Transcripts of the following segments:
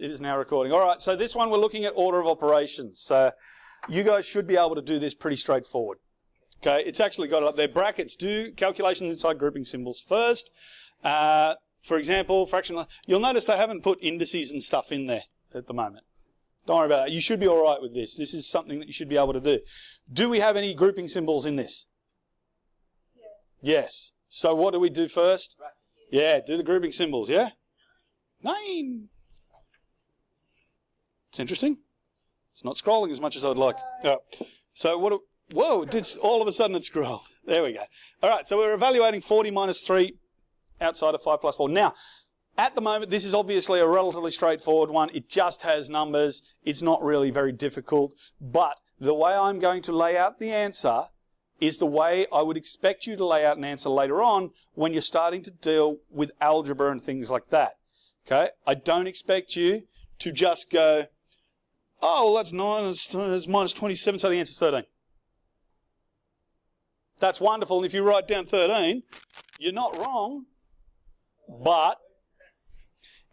it is now recording. All right, so this one we're looking at order of operations. So you guys should be able to do this pretty straightforward. Okay, it's actually got it up there. Brackets, do calculations inside grouping symbols first. For example, fractional. You'll notice they haven't put indices and stuff in there at the moment. Don't worry about that. You should be all right with this. This is something that you should be able to do. Do we have any grouping symbols in this? Yes. Yes. So what do we do first? Yeah, do the grouping symbols, yeah? 9. It's interesting. It's not scrolling as much as I'd like. So what? Whoa, all of a sudden it scrolled. There we go. All right, so we're evaluating 40 minus 3 outside of 5 plus 4. Now, at the moment, this is obviously a relatively straightforward one. It just has numbers. It's not really very difficult. But the way I'm going to lay out the answer is the way I would expect you to lay out an answer later on when you're starting to deal with algebra and things like that. Okay? I don't expect you to just go, oh, well, that's 9, it's minus 27, so the answer's 13. That's wonderful, and if you write down 13, you're not wrong. But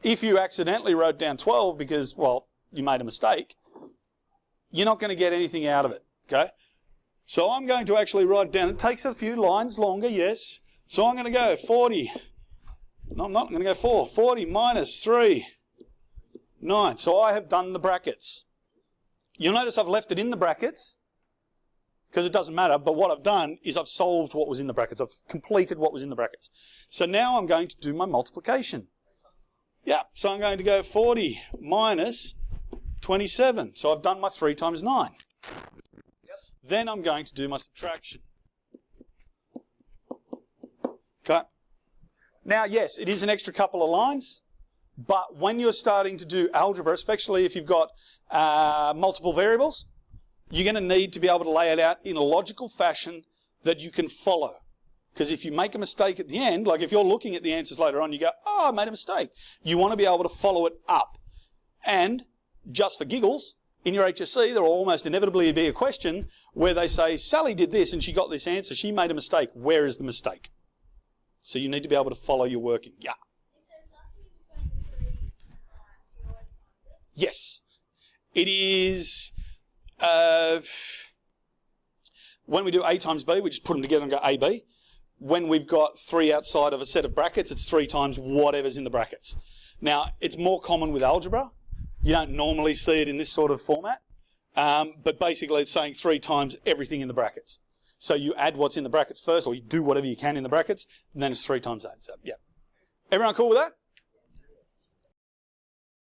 if you accidentally wrote down 12 because, well, you made a mistake, you're not going to get anything out of it, okay? So I'm going to actually write it down. It takes a few lines longer, yes. So I'm going to go 40. No, I'm not. I'm going to go 4. 40 minus 3, 9. So I have done the brackets. You'll notice I've left it in the brackets because it doesn't matter, but what I've done is I've solved what was in the brackets. I've completed what was in the brackets. So now I'm going to do my multiplication. Yeah, so I'm going to go 40 minus 27. So I've done my 3 times 9. Then I'm going to do my subtraction. Okay. Now, yes, it is an extra couple of lines, but when you're starting to do algebra, especially if you've got multiple variables, you're going to need to be able to lay it out in a logical fashion that you can follow. Because if you make a mistake at the end, like if you're looking at the answers later on, you go, oh, I made a mistake. You want to be able to follow it up. And just for giggles, in your HSC, there will almost inevitably be a question where they say, Sally did this and she got this answer. She made a mistake. Where is the mistake? So you need to be able to follow your working. Yeah. Yes. It is, when we do A times B, we just put them together and go AB. When we've got 3 outside of a set of brackets, it's 3 times whatever's in the brackets. Now, it's more common with algebra. You don't normally see it in this sort of format. But basically, it's saying 3 times everything in the brackets. So you add what's in the brackets first, or you do whatever you can in the brackets, and then it's 3 times that. So, yeah. Everyone cool with that?